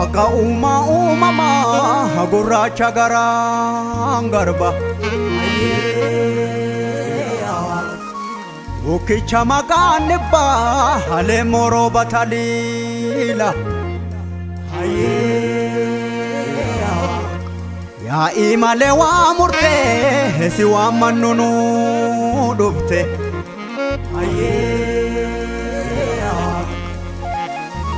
Waaqa uumamaa gurraacha garaan garba Ukicha maqaan dhibbaa halee moroo bataliila Yaa'ii malee waa murtee si waan mannunuu dhufte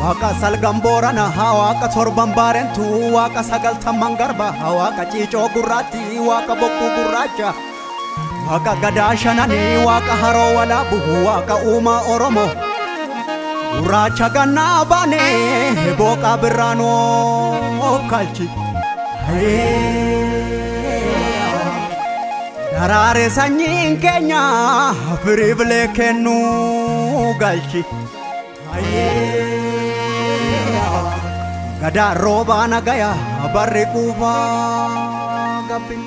Waaqa salgan boorana waaqa torban baarentu waaqa sagaltamman garba waaqa ciicoo gurraatti waaqa bokkuu gurraacha Waaqa gadaa shanani waaqa haroo walaabu waaqa uumaa Oromoo gurraacha gannaa baane booqa birraanoo kalchi Daraare sanyiin keenya firiibilee kennuu galchi Gadaa roobaa nagaya barri quufaa gabbi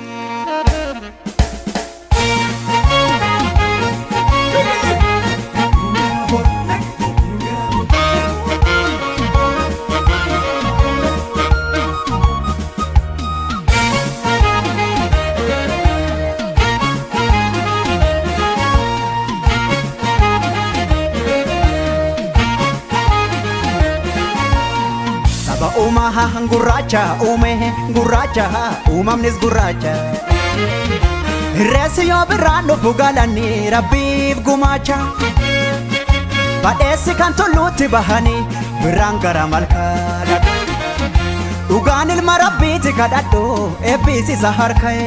Umaha gurraacha gurraacha uumamnis gurraacha Reessi yoo birraan dhufu galanii rabbiif gumaacha Badheessi kan tulluutti bahanii birraan gara malkaa Dhugaan ilma rabbiiti kadhadhu eebbisiisa harka'e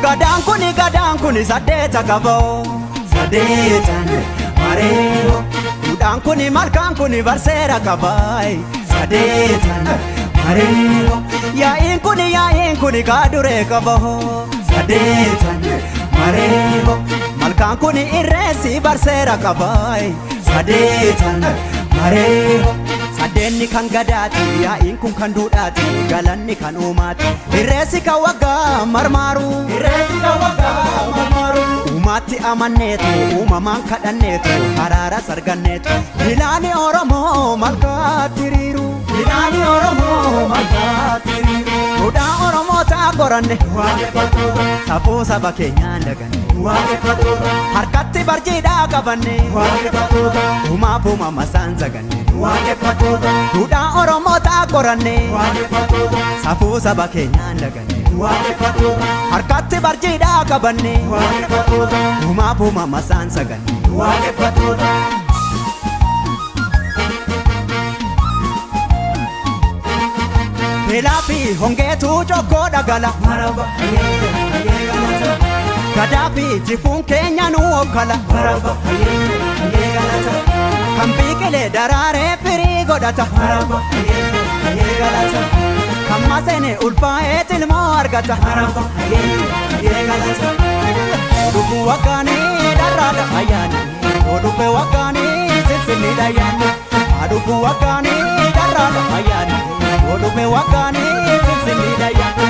Gadaan kuni saddeeta qaboo saddeetan mareeho Duudhaan kuni malkaan kuni barseera qabaay saddeetan mareeho Yaa'iin kuni kaaduree qaboo saddeetan mareeho Malkaan kuni irreessi barseera qabaay saddeetan mareeho Saddeenni kan gadaati yaa'iin kun kan duudhaati galanni kan uumaati Irreessi kan waggaa marmaaru Uumaatti amanneetu uumamaan kadhanneetu haraara sarganneetu Bilaani Oromoo malkaatti hiriiru Duudhaa Oromootaa qoranne safuu saba keenyaan daganne Harkatti barjiidhaa qabanne uumaaf uumamasaan zaganne Duudhaa Oromootaa qoranne safuu saba keenyaan daganne Harkatti barjiidhaa qabanne uumaaf uumamasaan zaganne Beelaa fi hongeetu cokkoo dhagala Gadaa fi jifuun keenya nu okkala Kan biqilee daraaree firii godhata Kan maseene ulfaa'ee tilmoo argata Odubbu waggaanii dharraadha ayyaana Odubbe waggaanii sissinniidha ayyaana Adubbu waggaanii dharraadha ayyaana Odubbe waggaanii sissinniidha ayyaana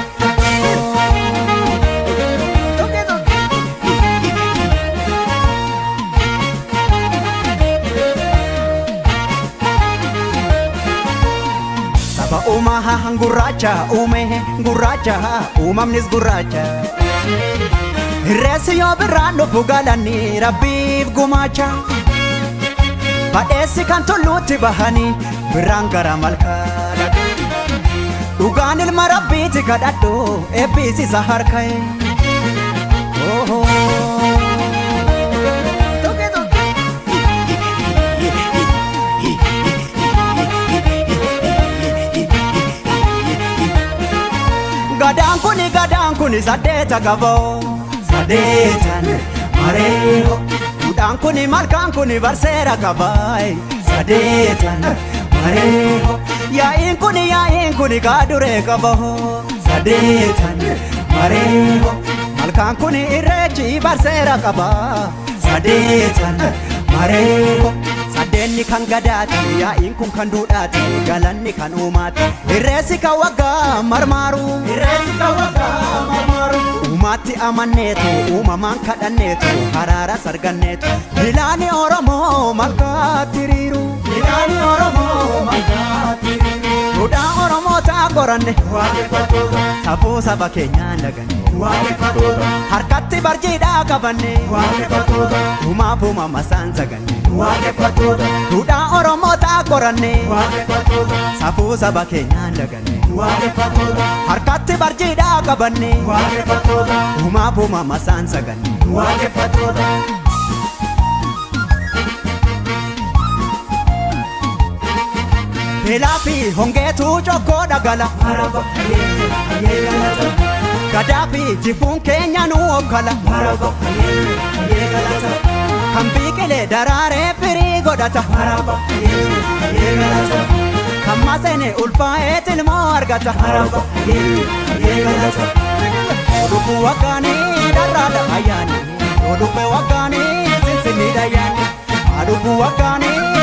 Umaha gurraacha gurraacha uumamnis gurraacha Reessi yoo birraan dhufu galanii rabbiif gumaacha Badheessi kan tulluutti bahanii birraan gara malkaa Dhugaan ilma rabbiiti kadhadhu eebbisiisa harka'e Gadaan kuni saddeeta qaboo saddeetan mareeho Duudhaan kuni malkaan kuni barseera qabaay saddeetan mareeho Yaa'iin kuni kaaduree qaboo saddeetan mareeho Malkaan kuni irreechi barseera qabaa saddeetan mareeho Irreenni kan gadaati yaa'iin kun kan duudhaati galanni kan uumaati irreessi kan waggaa marmaaru uumaatti amanneetu uumamaan kadhanneetu haraaras arganneetu ilaani Oromoo malkaatti hiriiru duudhaa Oromoo ta'a qoranne safuu saba keenyaan daganne harkatti barjiidhaa qabanne uumaaf uumama isaan saganne duudhaa Oromoo ta'a qoranne safuu saba keenyaan daganne harkatti barjiidhaa qabanne uumaaf uumama isaan saganne Beelaa fi hongeetu cokkoo dhagala gadaa fi jifuun keenya nu okkala kan biqilee daraaree firii godhata kan maseene ulfaa'ee tilmoo argata odubbu waggaanii dharraadha ayyaani odubbe waggaanii sinsinniidha ayyaani odubbu waggaanii